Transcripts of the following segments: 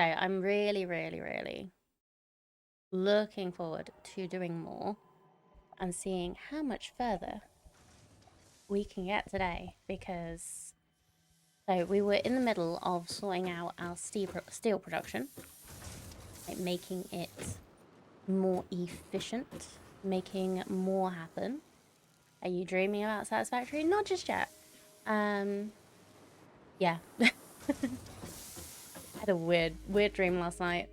So I'm really, really, really looking forward to doing more and seeing how much further we can get today because so we were in the middle of sorting out our steel production, like making it more efficient, making more happen. Are you dreaming about Satisfactory? Not just yet. Yeah. I had a weird dream last night.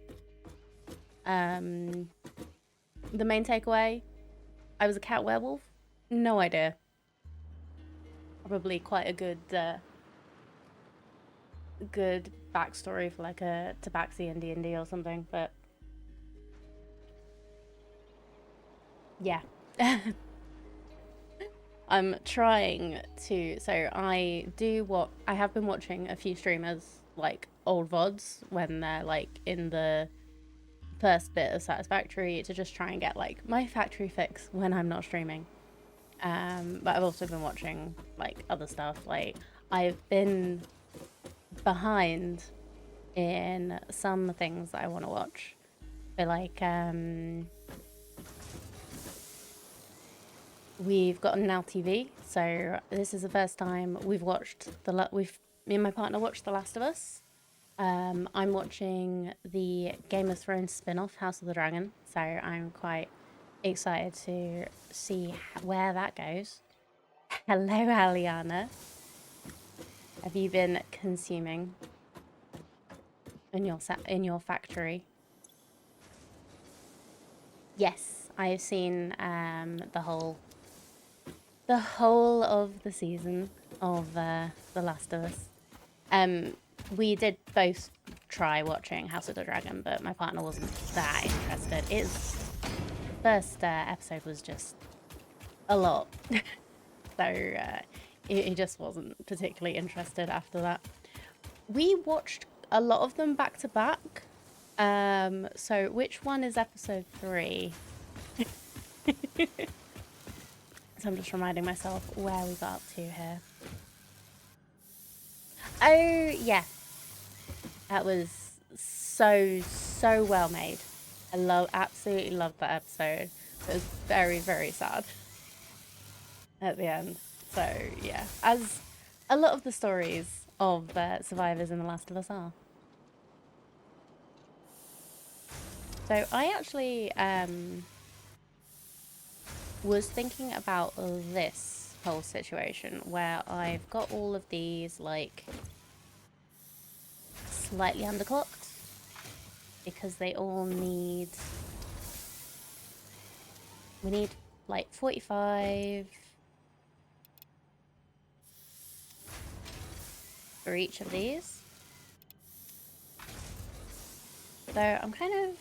The main takeaway, I was a cat werewolf. No idea. Probably quite a good backstory for like a Tabaxi in D&D or something, but yeah. I'm trying to, so I have been watching a few streamers like old VODs when they're like in the first bit of Satisfactory to just try and get like my factory fix when I'm not streaming. But I've also been watching like other stuff. Like I've been behind in some things that I want to watch. But like we've got Now TV, so this is the first time we've watched me and my partner watched The Last of Us. I'm watching the Game of Thrones spin-off, House of the Dragon, so I'm quite excited to see where that goes. Hello, Aliana. Have you been consuming in your factory? Yes, I have seen the whole of the season of The Last of Us. We did both try watching House of the Dragon, but my partner wasn't that interested. Its first episode was just a lot, so he just wasn't particularly interested after that. We watched a lot of them back to back. So which one is episode 3? So I'm just reminding myself where we got up to here. Oh, yeah. That was so well made. Absolutely loved that episode. It was very, very sad at the end. So, yeah. As a lot of the stories of survivors in The Last of Us are. So I actually was thinking about this whole situation where I've got all of these like slightly undercooked because they all need we need like 45 for each of these. So I'm kind of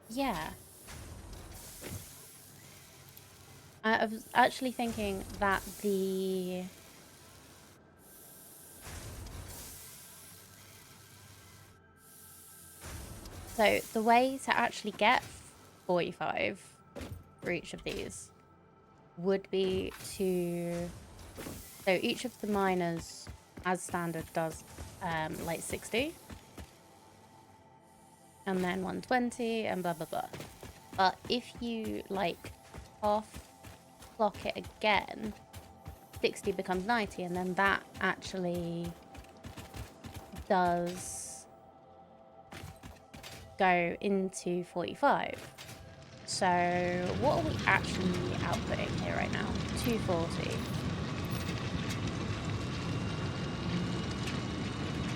yeah. I was actually thinking that the way to actually get 45 for each of these would be so each of the miners as standard does like 60 and then 120 and blah blah blah. But if you like half clock it again, 60 becomes 90, and then that actually does go into 45. So what are we actually outputting here right now? 240.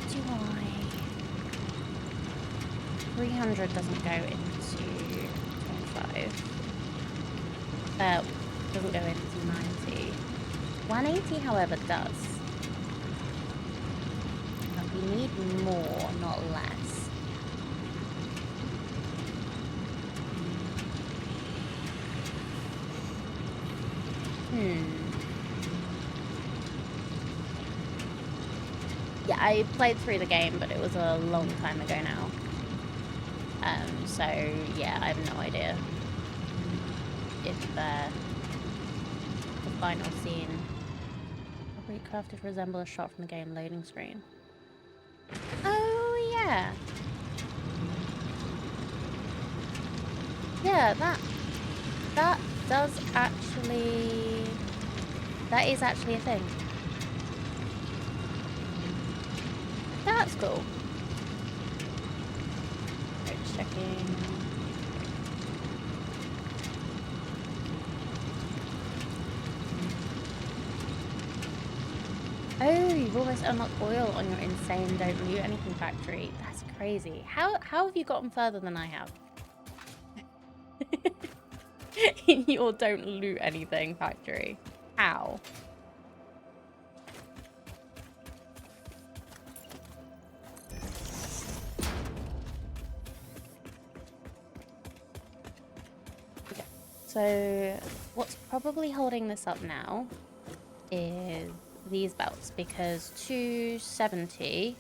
Do I 300 doesn't go into 25. Doesn't go into 90. 180, however, does. But we need more, not less. Yeah, I played through the game, but it was a long time ago now. So yeah, I have no idea if the final scene probably resemble a shot from the game loading screen. Oh yeah. Yeah, that does actually... That is actually a thing. That's cool. Right, checking. Oh, you've almost unlocked oil on your insane don't loot anything factory. That's crazy. How have you gotten further than I have? In your don't loot anything factory. How? Okay. So what's probably holding this up now is these belts, because 270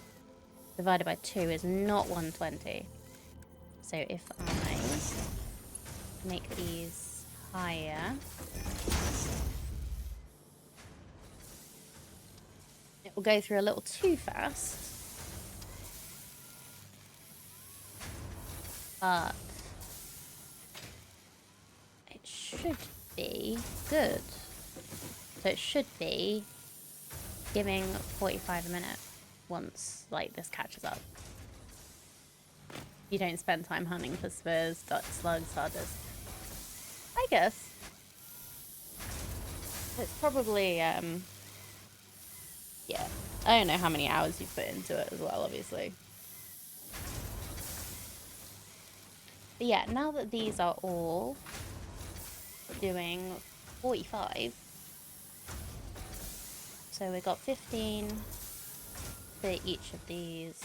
divided by 2 is not 120. So if I make these higher, it will go through a little too fast. But it should be good. So it should be giving 45 a minute once like this catches up. You don't spend time hunting for spurs, slugs, hardest. I guess. It's probably, yeah. I don't know how many hours you've put into it as well, obviously. But yeah, now that these are all doing 45, so we got 15 for each of these.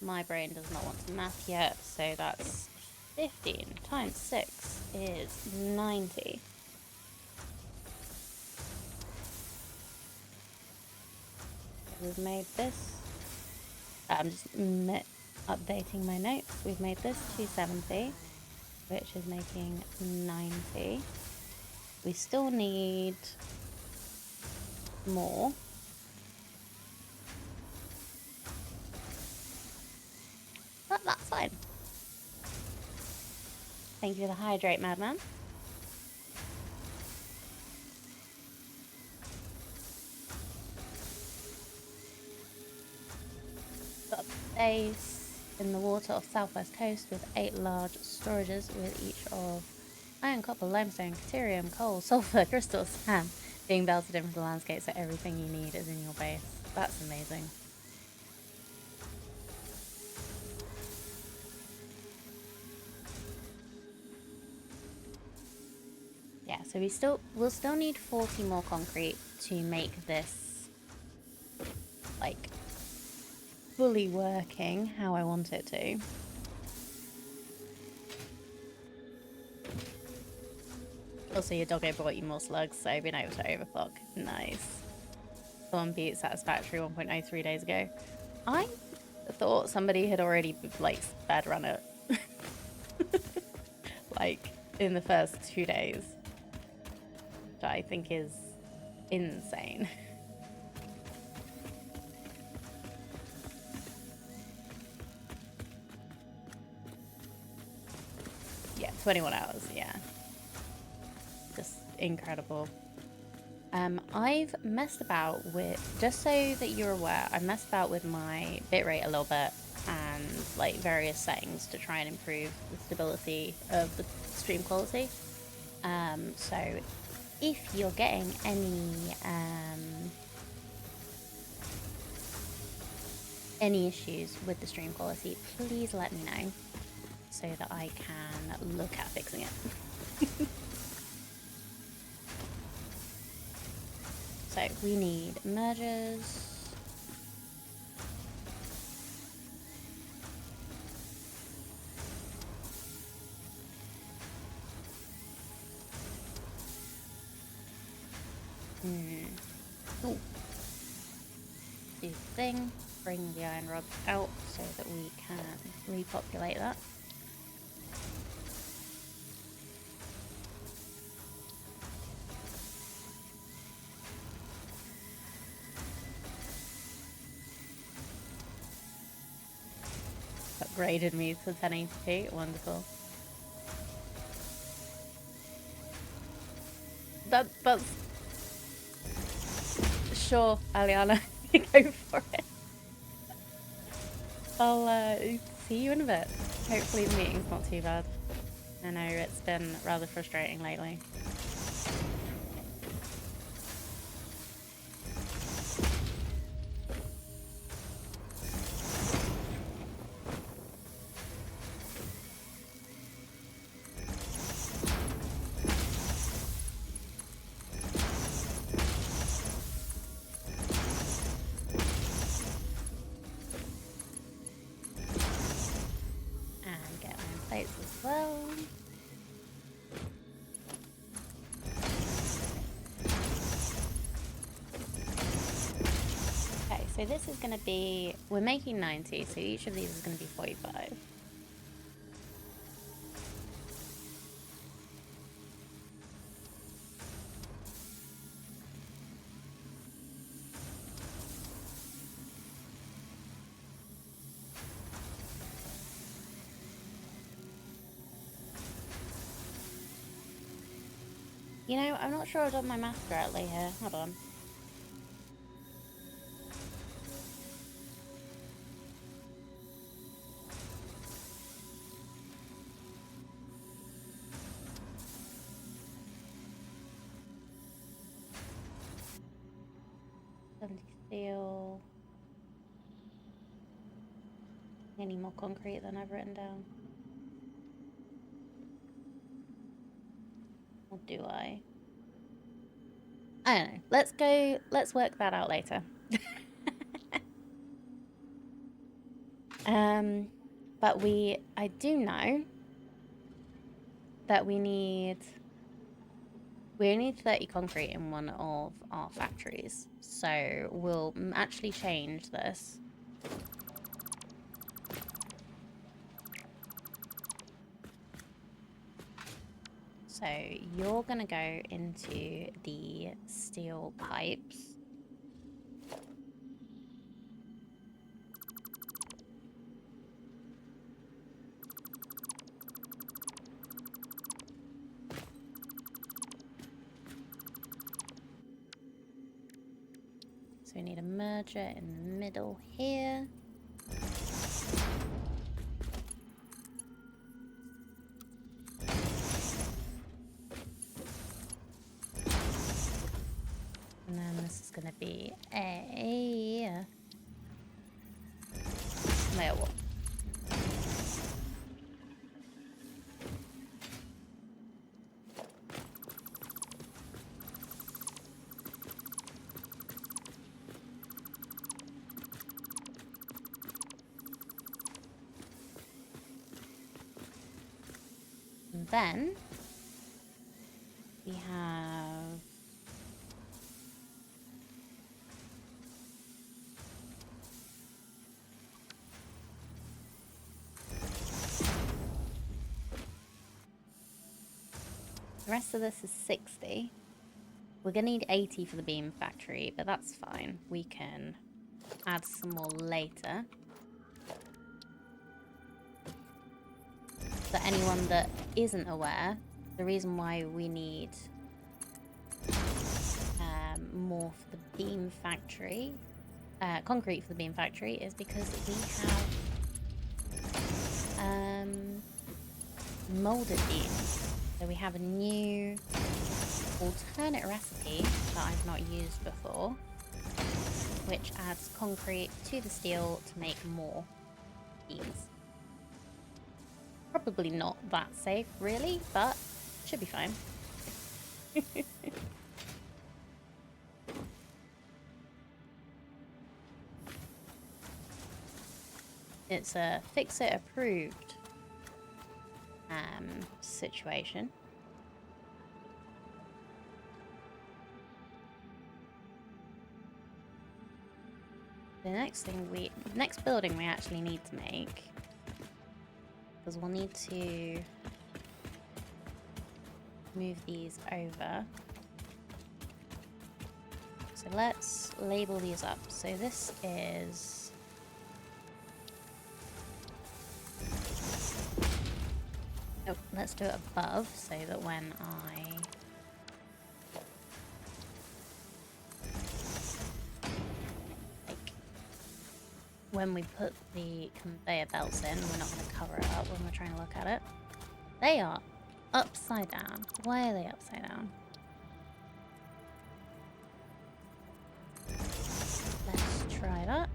My brain does not want to math yet, so that's 15 times 6 is 90. We've made this. I'm just updating my notes. We've made this 270, which is making 90. We still need more. But that's fine. Thank you for the hydrate, madman. Got a base in the water off southwest coast with 8 large storages with each of iron, copper, limestone, caterium, coal, sulfur, crystal, sand being belted into the landscape, so everything you need is in your base. That's amazing. Yeah, so we'll still need 40 more concrete to make this like fully working how I want it to. Also, your doggo brought you more slugs, so being able to overclock. Nice. Someone beat Satisfactory 1.0 3 days ago. I thought somebody had already, like, sped run it. Like, in the first 2 days. Which I think is insane. Yeah, 21 hours, yeah. Just incredible. I've messed about with, just so that you're aware, I've messed about with my bitrate a little bit and like various settings to try and improve the stability of the stream quality. So if you're getting any issues with the stream quality, please let me know so that I can look at fixing it. So we need mergers. Ooh. Do the thing. Bring the iron rods out so that we can repopulate that. Upgraded me to 1080p. Wonderful. That's sure, Aliana. Go for it. I'll see you in a bit. Hopefully the meeting's not too bad. I know it's been rather frustrating lately. And get iron plates as well. Okay, so this is going to be... We're making 90, so each of these is going to be 45. You know, I'm not sure I've done my math correctly here. Hold on. Steel. Any more concrete than I've written down? Or do I? I don't know. Let's work that out later. But I do know that we need 30 concrete in one of our factories. So we'll actually change this. So you're gonna go into the steel pipes. So we need a merger in the middle here. And then this is going to be a layer wall. And then we have the rest of this is 60. We're gonna need 80 for the beam factory, but that's fine. We can add some more later. For anyone that isn't aware, the reason why we need more for the beam factory, concrete for the beam factory, is because we have molded beams. So we have a new alternate recipe that I've not used before, which adds concrete to the steel to make more beams. Probably not that safe, really, but should be fine. It's a fix-it approved situation. The next building we actually need to make, because we'll need to move these over. So let's label these up. So this is... Oh, let's do it above so that when I when we put the conveyor belts in, we're not going to cover it up when we're trying to look at it. They are upside down. Why are they upside down? Let's try that.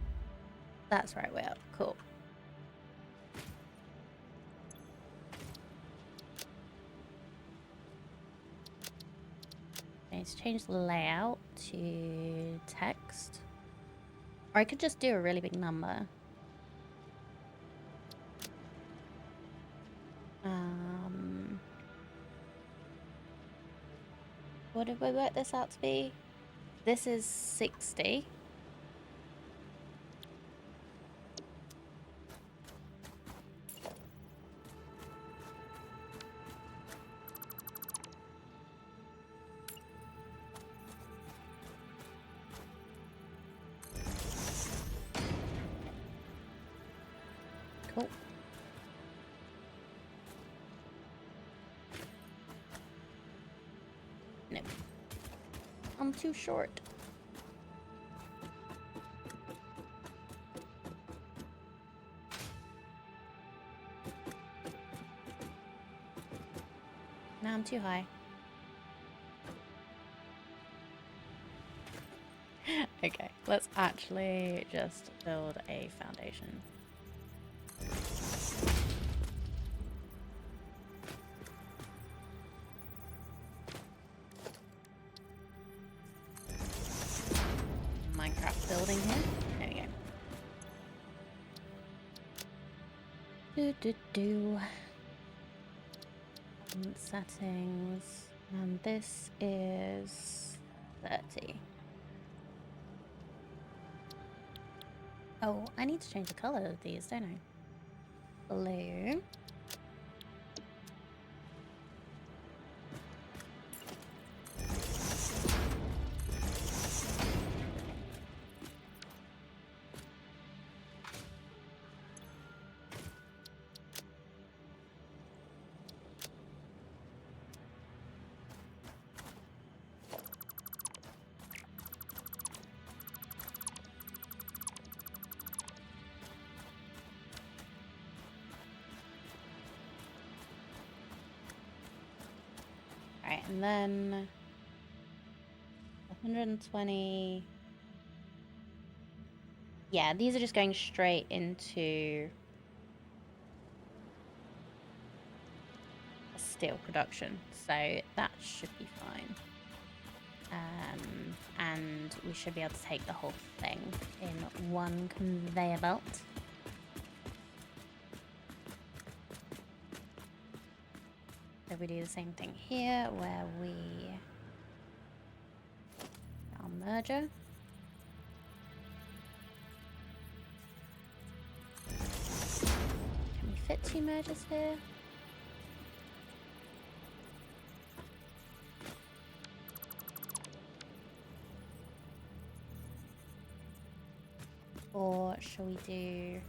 That's right way up. Cool. Let's change the layout to text. Or I could just do a really big number. What did we work this out to be? This is 60. Cool. Nope. I'm too short. No, I'm too high. Okay, let's actually just build a foundation. Minecraft building here. There we go. Settings. And this is 30. Oh, I need to change the color of these, don't I? Blue. Alright, and then 120. Yeah, these are just going straight into a steel production, so that should be fine. And we should be able to take the whole thing in one conveyor belt. So we do the same thing here, where we our merger. Can we fit 2 mergers here? Or shall we do...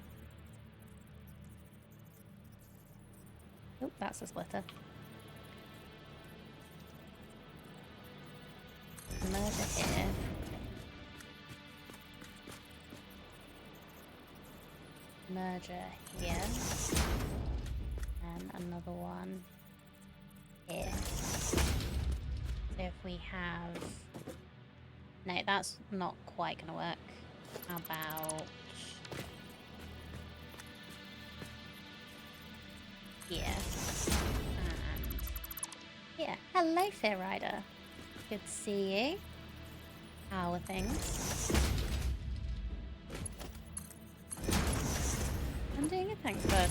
Oh, that's a splitter. Merger here. Merger here. And another one here. So if we have... No, that's not quite gonna work. How about here and here? Hello, Fair Rider. Good to see you. How are things? I'm doing good, thanks, bud.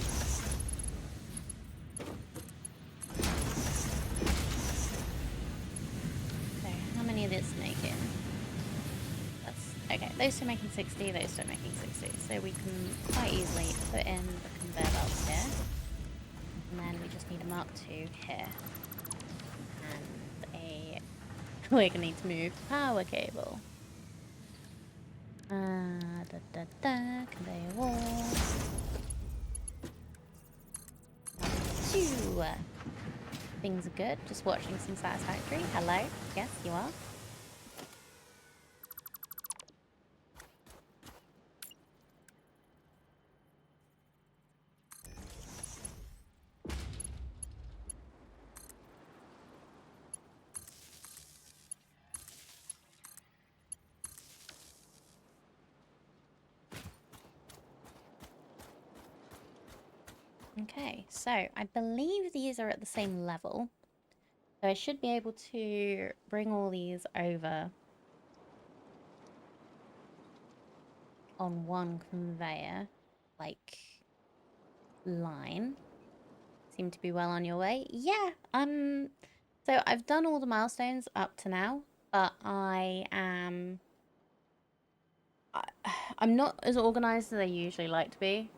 So, how many of this making? Okay, those two are making 60, those two are making 60. So we can quite easily put in the conveyor belts here. And then we just need a Mark II here. And a... We're gonna need to move power cable. Conveyor walls. 2. Things are good. Just watching some Satisfactory. Hello. Yes, you are. Okay, so I believe these are at the same level. So I should be able to bring all these over on one conveyor, like line. Seem to be well on your way. Yeah, so I've done all the milestones up to now, but I'm not as organized as I usually like to be,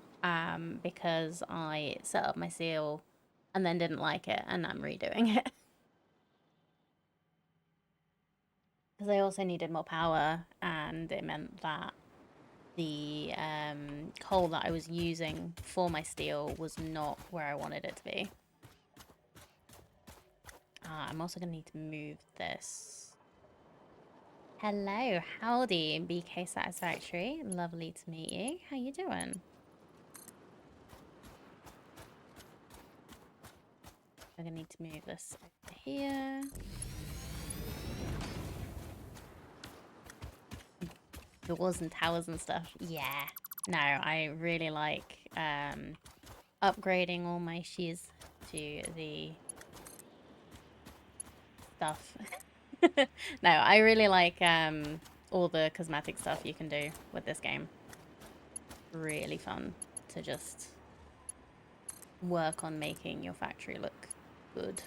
because I set up my seal and then didn't like it, and I'm redoing it. Because I also needed more power, and it meant that the coal that I was using for my steel was not where I wanted it to be. I'm also going to need to move this. Hello, howdy, BK Satisfactory. Lovely to meet you. How you doing? I'm going to need to move this over here. Doors and towers and stuff. Yeah. No, I really like upgrading all my shears to the stuff. No, I really like all the cosmetic stuff you can do with this game. Really fun to just work on making your factory look good.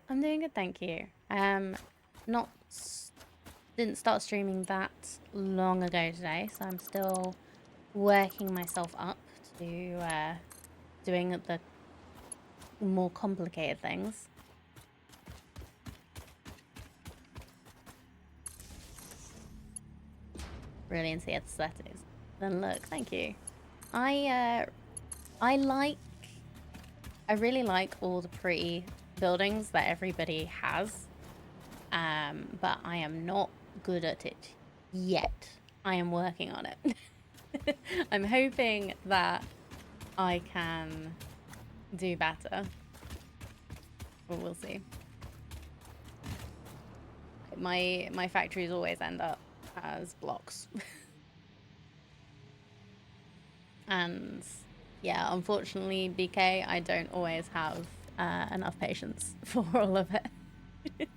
I'm doing good, thank you. Not didn't start streaming that long ago today, so I'm still working myself up to doing the more complicated things. Really into the aesthetics. Then look, thank you. I really like all the pretty buildings that everybody has, but I am not good at it yet. I am working on it. I'm hoping that I can do better, but we'll see. My factories always end up as blocks. And yeah, unfortunately, BK, I don't always have enough patience for all of it.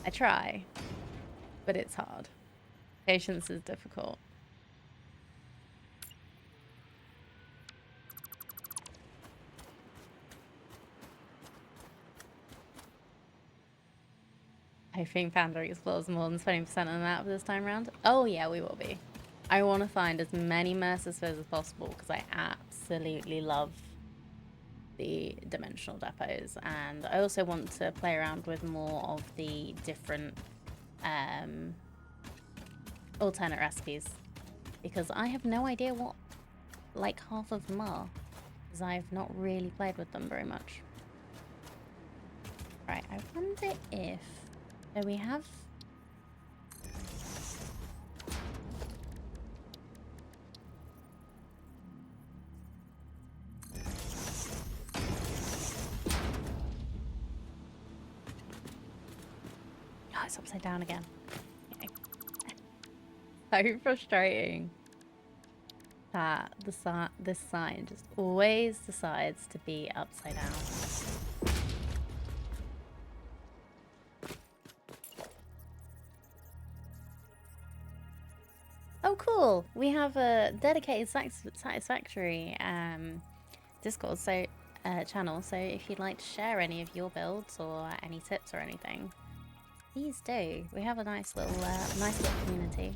I try, but it's hard. Patience is difficult. I think Panda explores more than 20% of the map this time around. Oh yeah, we will be. I want to find as many Mercer spheres as possible because I absolutely love the dimensional depots, and I also want to play around with more of the different alternate recipes, because I have no idea what like half of them are, because I've not really played with them very much. Right, I wonder if... So we have... Oh, it's upside down again. Okay. So frustrating that this sign just always decides to be upside down. Oh, cool! We have a dedicated Satisfactory Discord channel. So if you'd like to share any of your builds or any tips or anything, please do. We have a nice little community.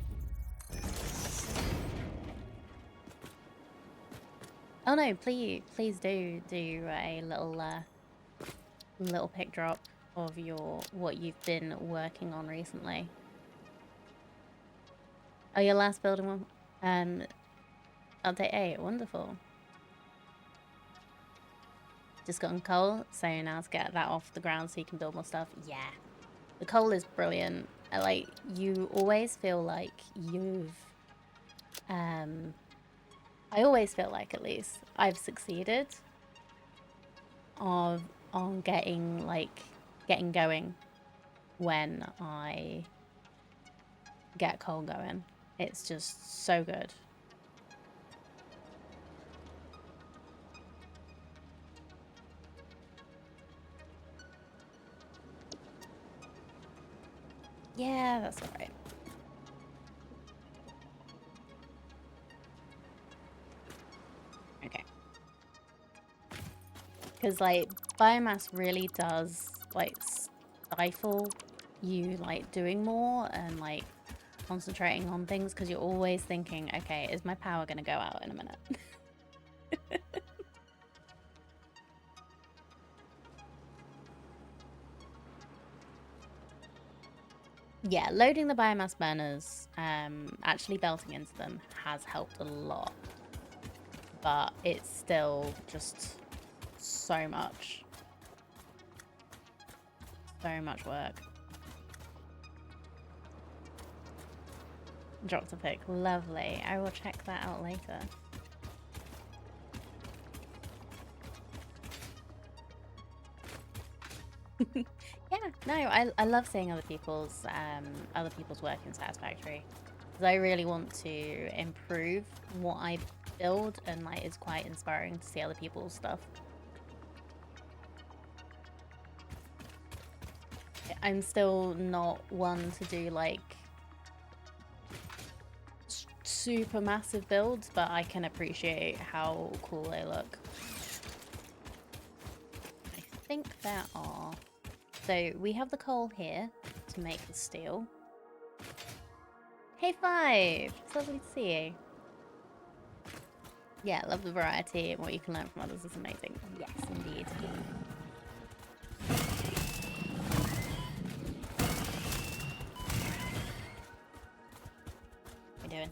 Oh no, please do a little pic drop of what you've been working on recently. Oh, your last building one? Update 8, wonderful. Just gotten coal, so now to get that off the ground so you can build more stuff. Yeah. The coal is brilliant. Like, you always feel like you've... I always feel like, at least, I've succeeded on getting going when I get coal going. It's just so good. Yeah, that's all right. Okay. Because, like, biomass really does, like, stifle you, like, doing more and, like, concentrating on things because you're always thinking, okay, is my power going to go out in a minute? Yeah, loading the biomass burners, actually belting into them has helped a lot. But it's still just so much. So much work. Dropped a pic. Lovely. I will check that out later. Yeah, no, I love seeing other people's work in Satisfactory. Because I really want to improve what I build, and like it's quite inspiring to see other people's stuff. I'm still not one to do like super massive builds, but I can appreciate how cool they look. I think there are... So we have the coal here to make the steel. Hey Five! It's lovely to see you. Yeah, love the variety and what you can learn from others is amazing. Yes, indeed. What are you doing?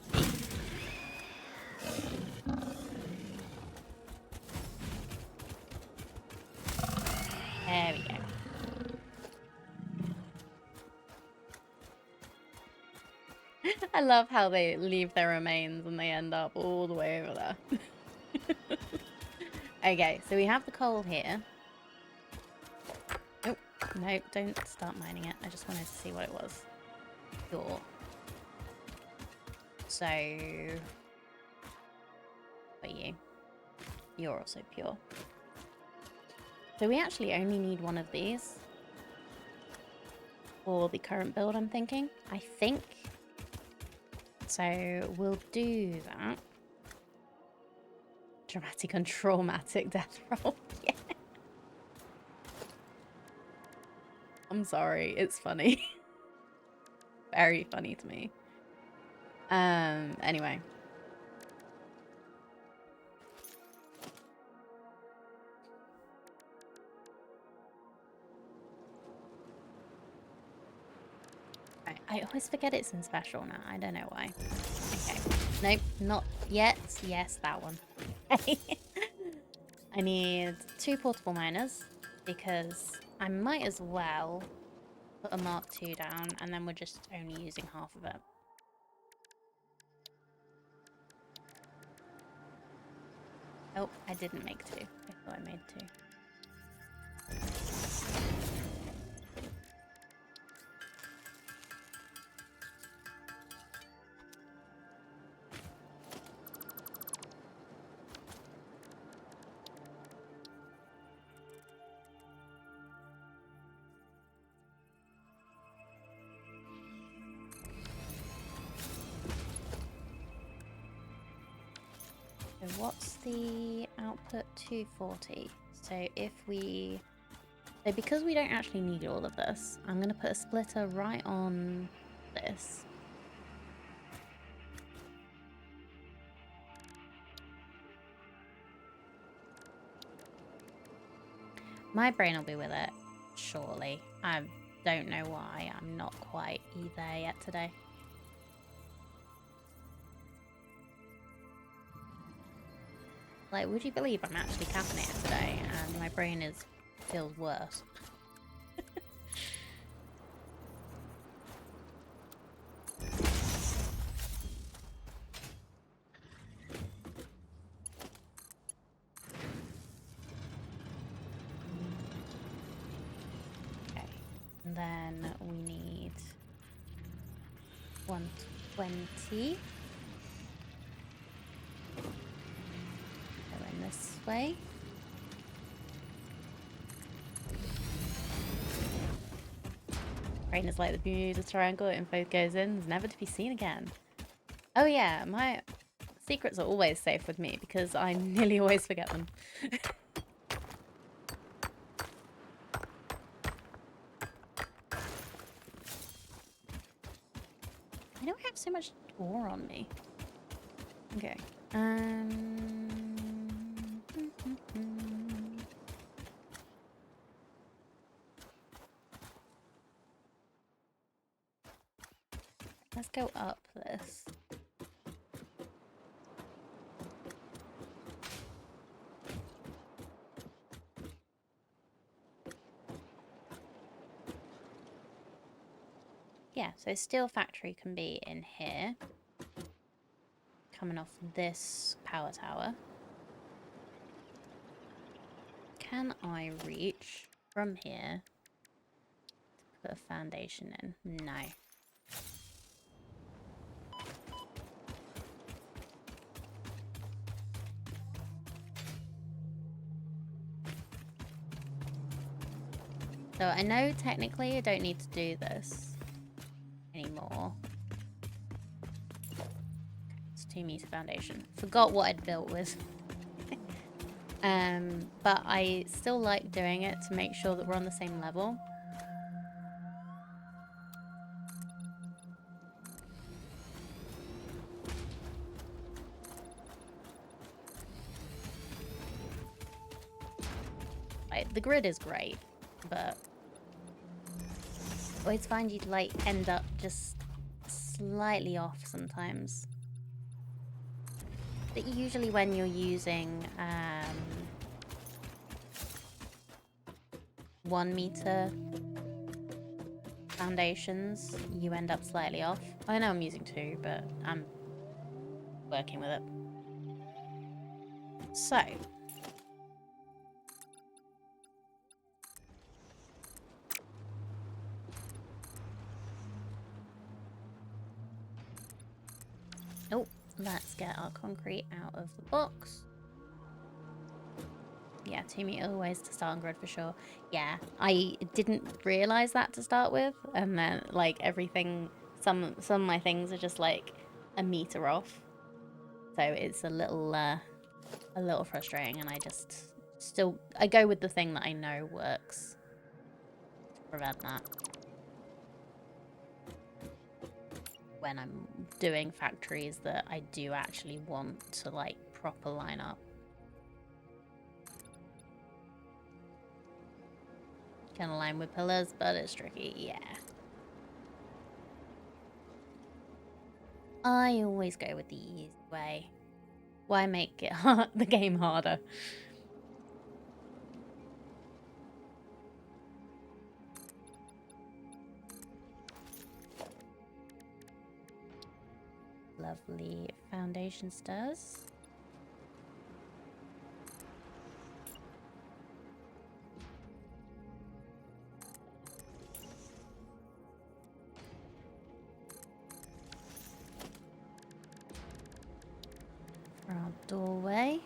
There we go. I love how they leave their remains and they end up all the way over there. Okay, so we have the coal here. Oh, no, don't start mining it. I just wanted to see what it was. Pure. So... For you. You're also pure. So we actually only need one of these. For the current build, I'm thinking. I think. So we'll do that. Dramatic and traumatic death roll. Yeah. I'm sorry. It's funny. Very funny to me. Anyway. Right. I always forget it's in special now. I don't know why. Okay. Nope, not yet. Yes, that one. I need 2 portable miners because I might as well put a Mark II down and then we're just only using half of it. Oh, I didn't make 2. I thought I made 2. So what's the output? 240. So if we... So because we don't actually need all of this, I'm going to put a splitter right on this. My brain will be with it, surely. I don't know why I'm not quite there yet today. Like, would you believe I'm actually caffeinated today and my brain feels worse? Okay, and then we need 1 20. Going this way. Rain is like the Bermuda Triangle. Info goes in, is never to be seen again. Oh yeah, my secrets are always safe with me because I nearly always forget them. I don't have so much ore on me. Okay. Let's go up this. Yeah, so steel factory can be in here. Coming off this power tower. Can I reach from here to put a foundation in? No. So I know technically I don't need to do this anymore. It's 2-meter foundation. Forgot what I'd built with. But I still like doing it to make sure that we're on the same level. The grid is great, but I always find you'd like end up just slightly off sometimes. But usually when you're using 1-meter foundations, you end up slightly off. I know I'm using 2, but I'm working with it. So. Oh, let's get our concrete out of the box. Yeah, 2-meter ways to start on grid for sure. Yeah, I didn't realize that to start with, and then like everything, some of my things are just like a meter off, so it's a little frustrating, and I just I go with the thing that I know works to prevent that when I'm doing factories that I do actually want to like proper line up. Can align with pillars, but it's tricky, yeah. I always go with the easy way. Why make it the game harder? Lovely foundation stairs. For our doorway.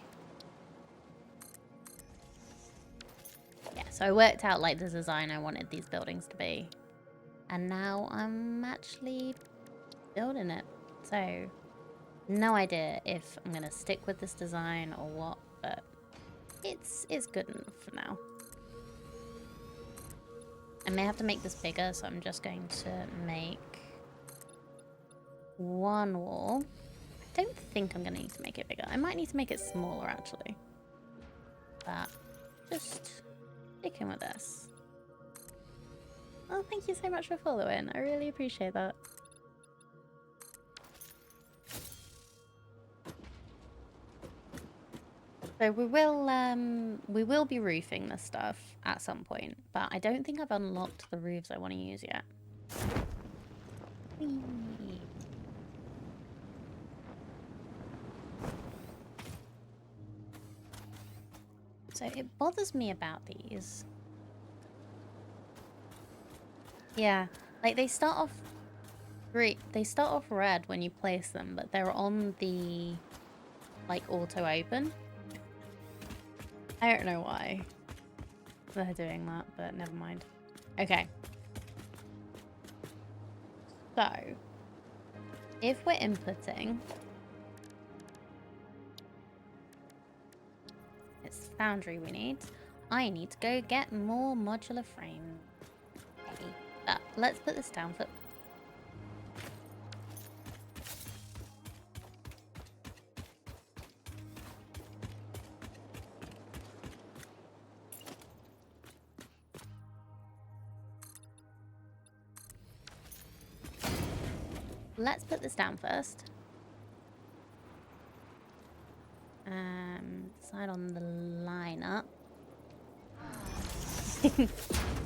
Yeah, so I worked out like the design I wanted these buildings to be. And now I'm actually building it. So, no idea if I'm gonna stick with this design or what, but it's good enough for now. I may have to make this bigger, so I'm just going to make one wall. I don't think I'm gonna need to make it bigger. I might need to make it smaller actually. But just sticking with this. Oh, thank you so much for following. I really appreciate that. So we will be roofing this stuff at some point, but I don't think I've unlocked the roofs I want to use yet. Whee. So it bothers me about these. Yeah, like they start off Great. They start off red when you place them, but they're on the, like, auto-open. I don't know why they're doing that, but never mind. Okay. So, if we're inputting, it's Foundry we need. I need to go get more modular frame. Okay. But let's put this down for... Let's put this down first. Decide on the lineup.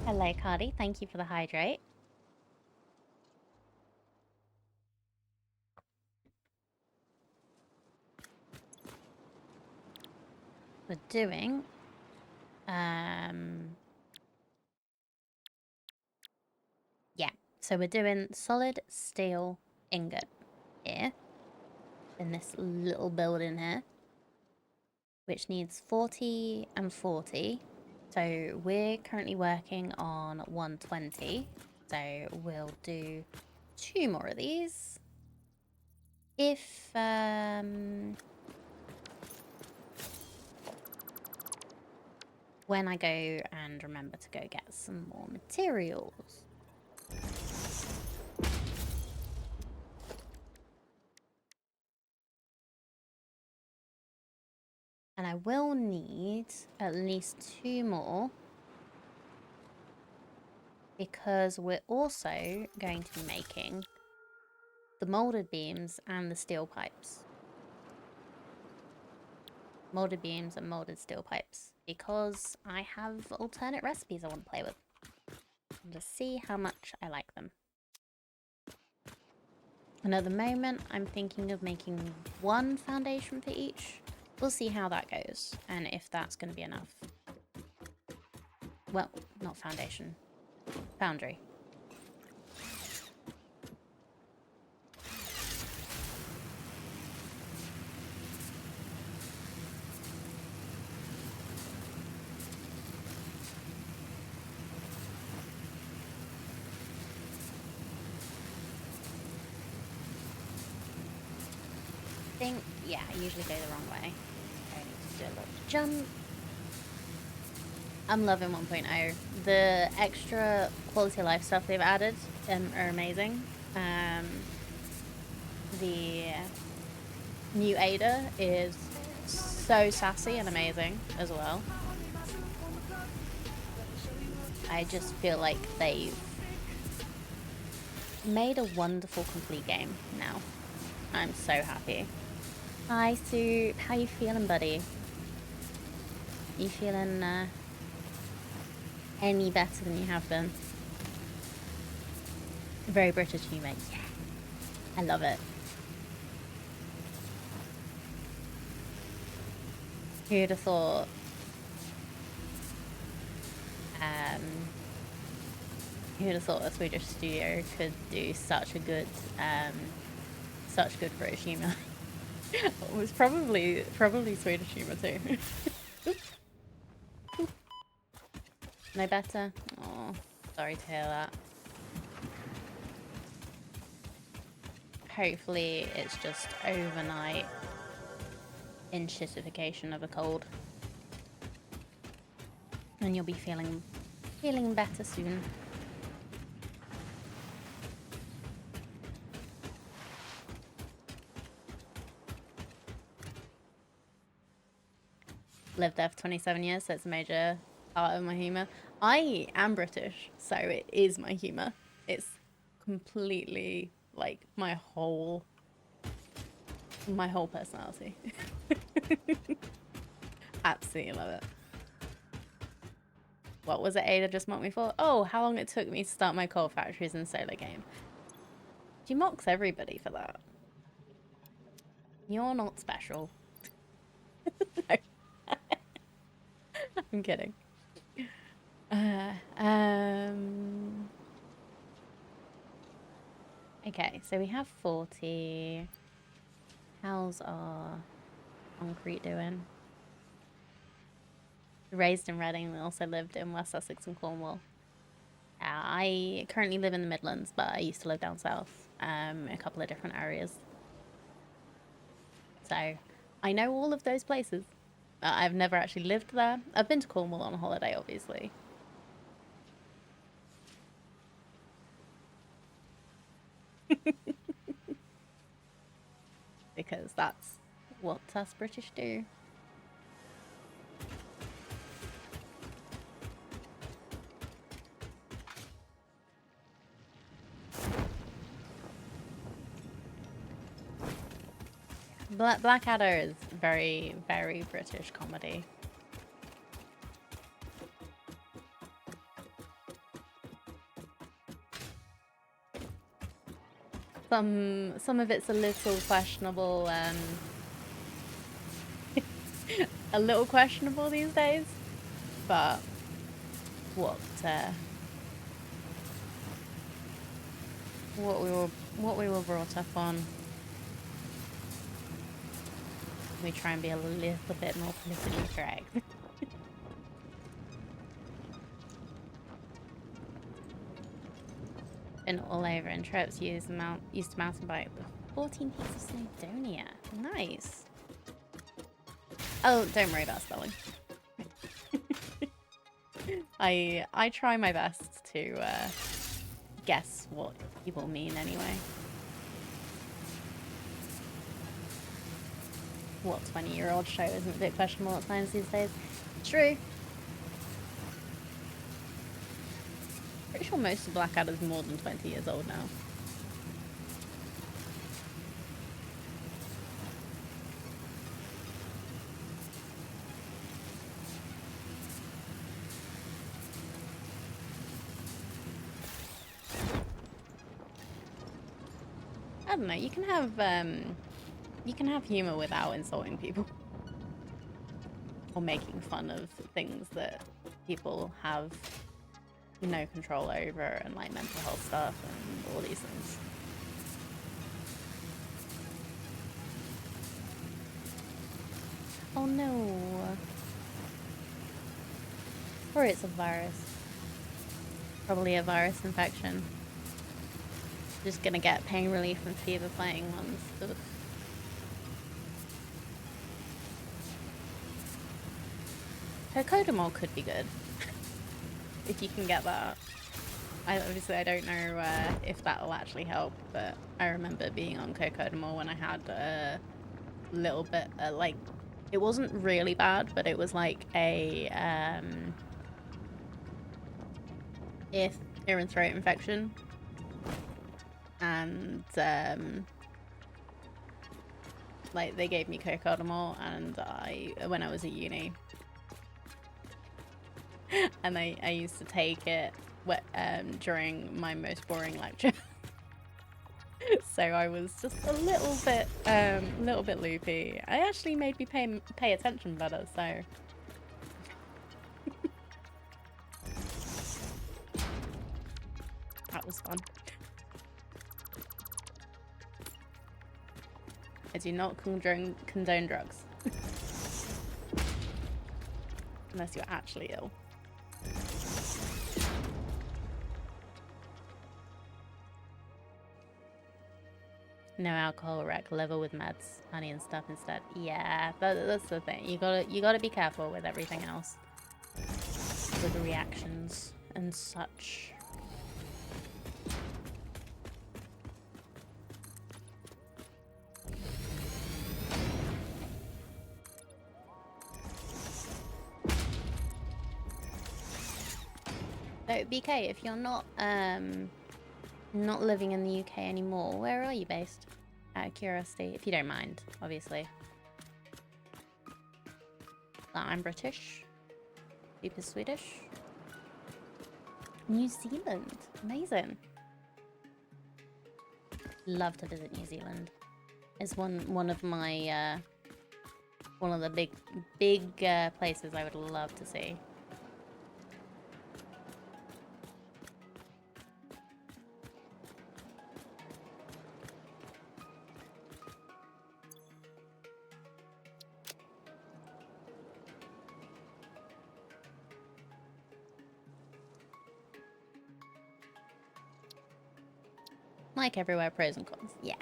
Hello, Cardi. Thank you for the hydrate. We're doing... Yeah, so we're doing solid steel ingot here. In this little building here. Which needs 40 and 40. So we're currently working on 120. So we'll do 2 more of these. If, when I go and remember to go get some more materials. And I will need at least 2 more. Because we're also going to be making the molded beams and the steel pipes. Molded beams and molded steel pipes. Because I have alternate recipes I want to play with. And to see how much I like them. And at the moment, I'm thinking of making 1 foundation for each. We'll see how that goes. And if that's going to be enough. Well, not foundation. Foundry. Yeah, I usually go the wrong way. I need to do a little jump. I'm loving 1.0. The extra quality of life stuff they've added are amazing. The new Ada is so sassy and amazing as well. I just feel like they've made a wonderful complete game now. I'm so happy. Hi, Soup. How you feeling, buddy? You feeling any better than you have been? Very British humor. Yeah. I love it. Who'd have thought? Who'd have thought a Swedish studio could do such good British humor? It was probably Swedish humor too. No better? Oh, sorry to hear that. Hopefully it's just overnight inshitification of a cold. And you'll be feeling better soon. Lived there for 27 years, so it's a major part of my humour. I am British, so it is my humour. It's completely, like, my whole personality. Absolutely love it. What was it Ada just mocked me for? Oh, how long it took me to start my coal factories in solo game. She mocks everybody for that. You're not special. No. I'm kidding. Okay, so we have 40. How's our concrete doing? Raised in Reading, also lived in West Sussex and Cornwall. I currently live in the Midlands, but I used to live down south, in a couple of different areas. So I know all of those places. I've never actually lived there. I've been to Cornwall on a holiday, obviously. Because that's what us British do. Blackadder is very, very British comedy. Some of it's a little questionable, a little questionable these days, but what what we were brought up on, we try and be a little bit more politically correct. Been all over in trips, used to mountain bike with 14 peaks of Snowdonia. Nice. Oh, don't worry about spelling. I try my best to guess what people mean anyway. What 20-year-old show isn't a bit questionable at times these days? True. Pretty sure most of Blackadder's more than 20 years old now. I don't know, you can have humor without insulting people. Or making fun of things that people have no control over, and like mental health stuff and all these things. Oh no. Or it's a virus. Probably a virus infection. Just gonna get pain relief and fever playing ones. Ugh. Cocodamol could be good. If you can get that. Obviously I don't know if that'll actually help, but I remember being on Cocodamol when I had a little bit, like, it wasn't really bad, but it was like a ear and throat infection. And like they gave me Cocodamol, and when I was at uni, and I used to take it during my most boring lecture. So I was just a little bit loopy. It actually made me pay attention better, so that was fun. I do not condone drugs. Unless you're actually ill. No alcohol, wreck liver with meds, honey and stuff instead. Yeah, that's the thing. You gotta be careful with everything else. With the reactions and such. So BK, if you're not living in the UK anymore, where are you based? Out of curiosity, if you don't mind, obviously. I'm British. Super Swedish. New Zealand. Amazing. Love to visit New Zealand. It's one of my one of the big places I would love to see. Like everywhere, pros and cons. Yeah.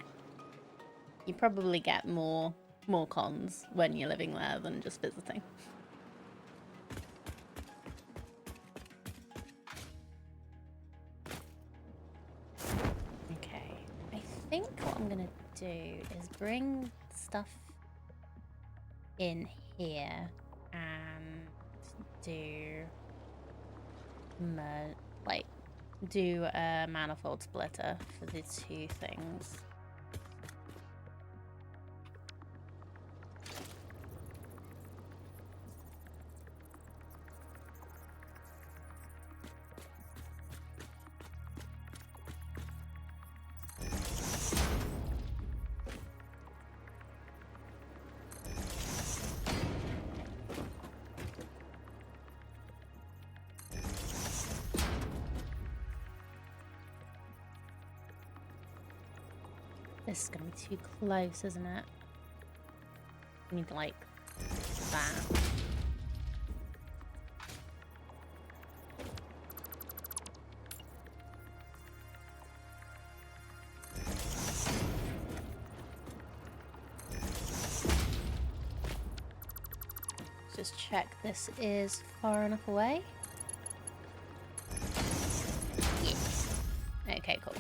You probably get more cons when you're living there than just visiting. Okay. I think what I'm gonna do is bring stuff in here and do do a manifold splitter for the two things. This is gonna be too close, isn't it? I need like that. Just check this is far enough away. Yeah. Okay, cool.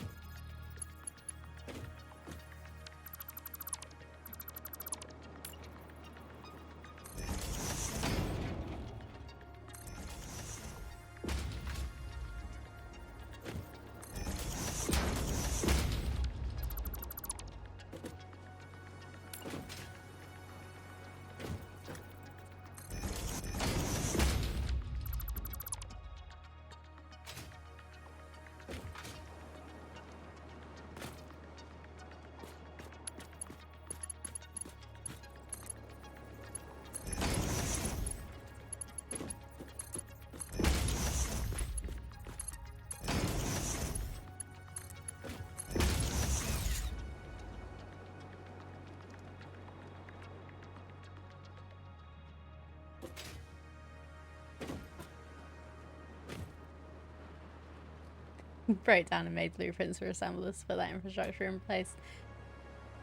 Broke down and made blueprints for assemblers for that infrastructure in place.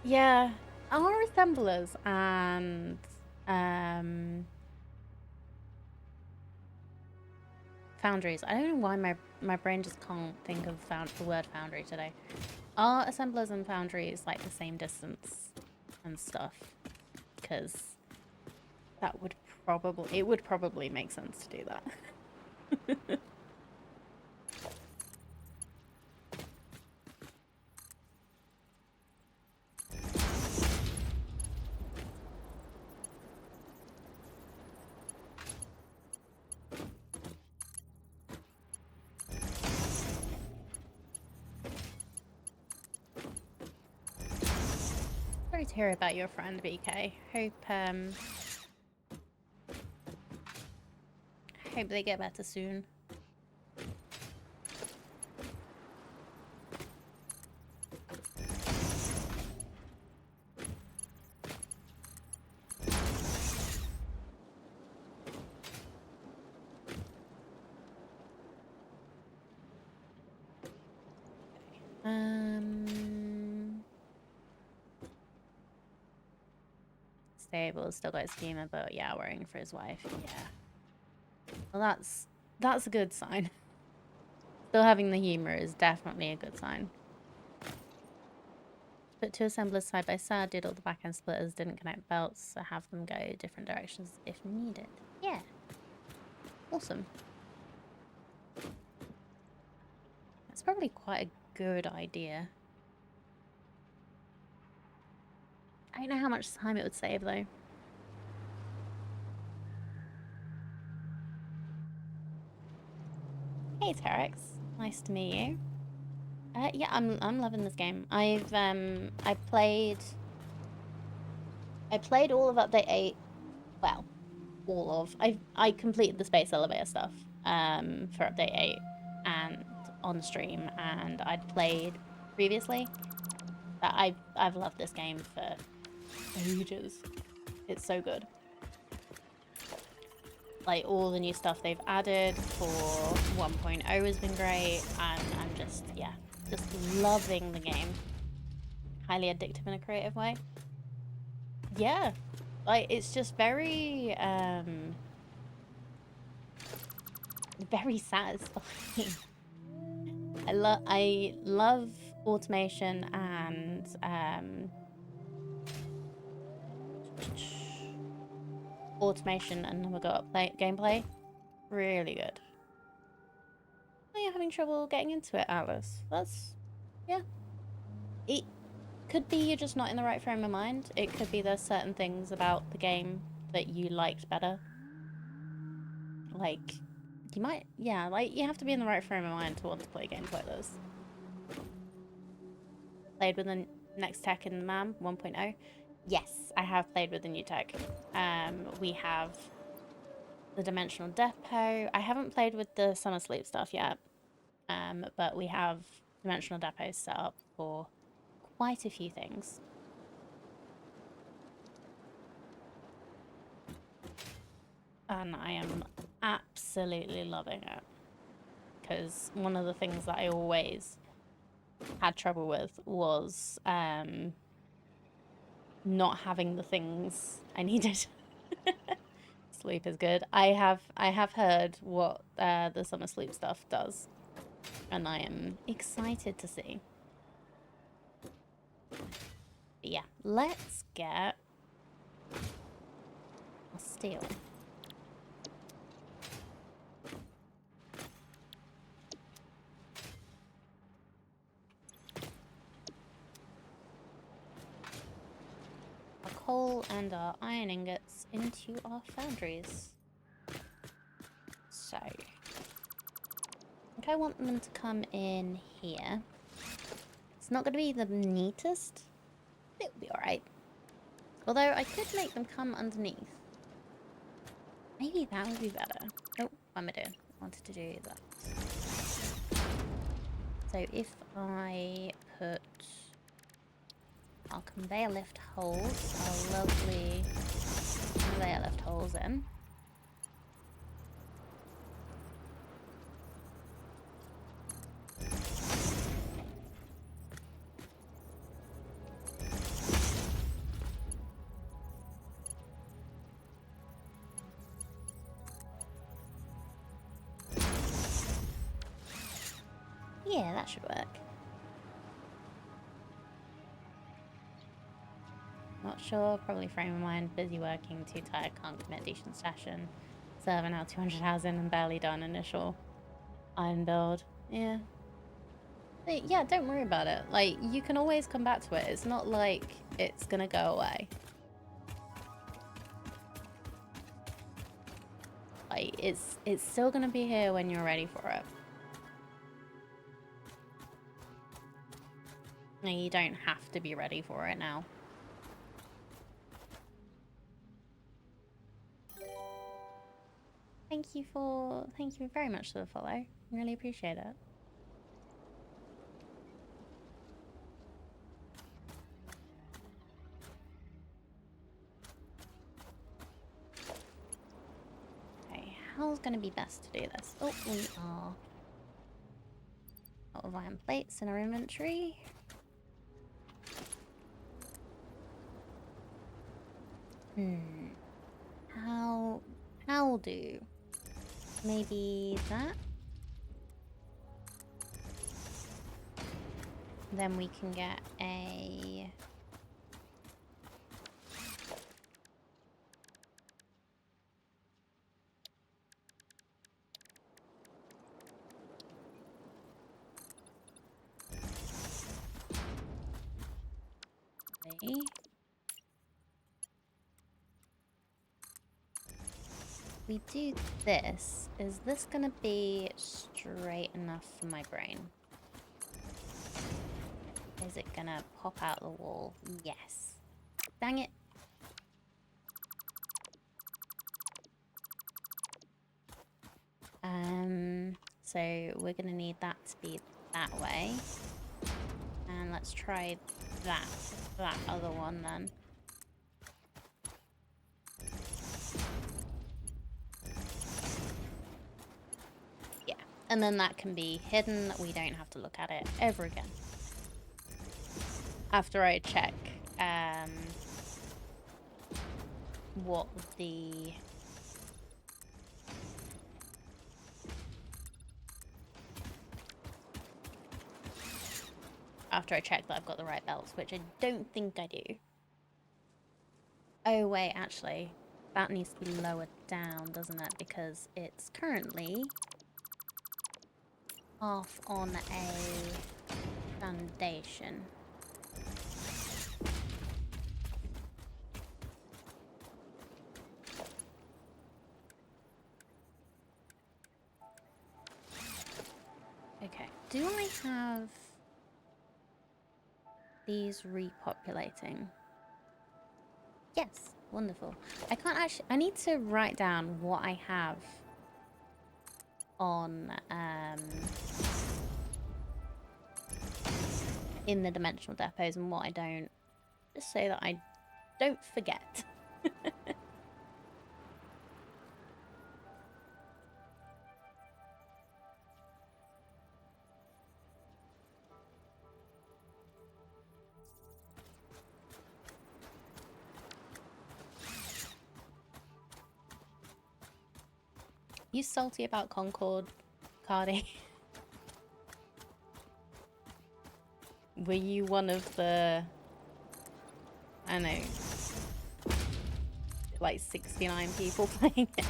Yeah, our assemblers and foundries. I don't know why my brain just can't think of the word foundry today. Are assemblers and foundries like the same distance and stuff? Because that would probably make sense to do that. Sorry to hear about your friend, BK. Hope they get better soon. Stable, still got his schema, but yeah, worrying for his wife. Yeah. Well, that's a good sign. Still having the humor is definitely a good sign. Put two assemblers side by side, did all the back end splitters, didn't connect belts, so have them go different directions if needed. Yeah. Awesome. That's probably quite a good idea. I don't know how much time it would save though. Hey Terex, nice to meet you. Yeah, I'm loving this game. I played all of update 8. Well, all of. I completed the space elevator stuff for update 8 and on stream, and I'd played previously. But I've loved this game for ages. It's so good. Like all the new stuff they've added for 1.0 has been great, and I'm just, yeah, Just loving the game. Highly addictive in a creative way. Yeah. Like, it's just very, very satisfying. I love automation and, automation and never got gameplay. Really good. Are you having trouble getting into it, Alice? That's, yeah. It could be you're just not in the right frame of mind. It could be there's certain things about the game that you liked better. Like, you might, yeah, like, you have to be in the right frame of mind to want to play games like this. Played with the next tech in the MAM 1.0. Yes, I have played with the new tech. We have the Dimensional Depot. I haven't played with the Summer Sleep stuff yet, but we have Dimensional Depots set up for quite a few things. And I am absolutely loving it. Because one of the things that I always had trouble with was not having the things I needed. Sleep is good. I have heard what the Summer Sleep stuff does, and I am excited to see. But yeah, let's get a steel. Our coal and our iron ingots into our foundries. So, I think I want them to come in here. It's not going to be the neatest. It'll be alright. Although I could make them come underneath. Maybe that would be better. Oh, what am I doing? I wanted to do that. So if I put our conveyor lift holes, our lovely conveyor lift holes in. Yeah, that should work. Not sure, probably frame of mind, busy working, too tired, can't commit, decent session. Serving out 200 hours in and barely done initial iron build. Yeah. Yeah, don't worry about it. Like, you can always come back to it. It's not like it's gonna go away. Like, it's still gonna be here when you're ready for it. No, you don't have to be ready for it now. Thank you very much for the follow. Really appreciate it. Okay, how's gonna be best to do this? Oh, we are out of iron plates in our inventory. How do? Maybe that? Then we can get a... Okay. We do this. Is this gonna be straight enough for my brain? Is it gonna pop out the wall? Yes. Dang it. So we're gonna need that to be that way. And let's try that other one then. And then that can be hidden. We don't have to look at it ever again. After I check what the... After I check that I've got the right belts, which I don't think I do. Oh wait, actually, that needs to be lowered down, doesn't it? Because it's currently off on a foundation. Okay, do I have these repopulating? Yes, wonderful. I can't actually... I need to write down what I have on in the dimensional depots and what I don't, just so that I don't forget. You salty about Concord, Cardi? Were you one of the, I don't know, like 69 people playing it?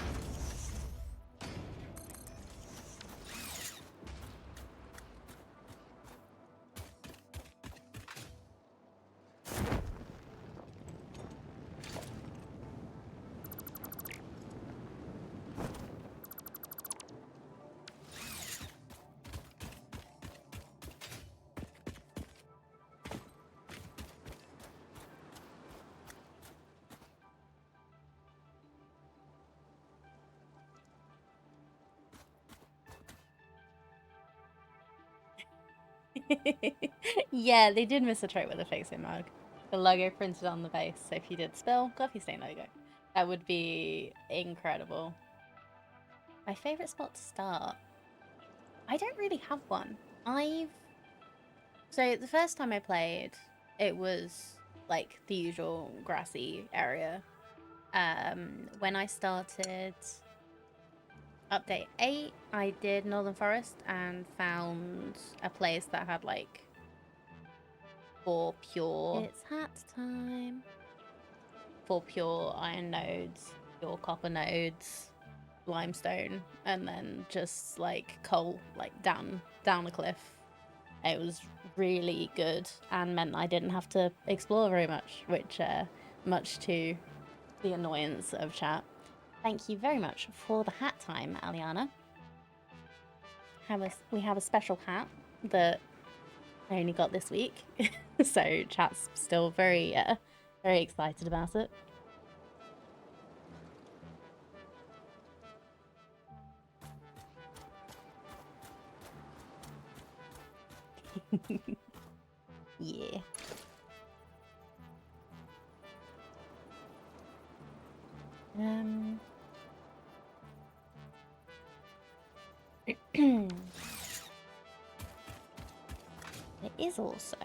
Yeah, they did miss a trick with the fixing mug. The logo printed on the base, so if you did spill, coffee stain logo. That would be incredible. My favourite spot to start? I don't really have one. So the first time I played, it was like the usual grassy area. When I started update 8, I did Northern Forest and found a place that had like 4 pure... It's hat time. 4 pure iron nodes, pure copper nodes, limestone, and then just like coal, like down a cliff. It was really good and meant I didn't have to explore very much, which much to the annoyance of chat. Thank you very much for the hat time, Aliana. We have a special hat that I only got this week, so chat's still very excited about it. Yeah. There is also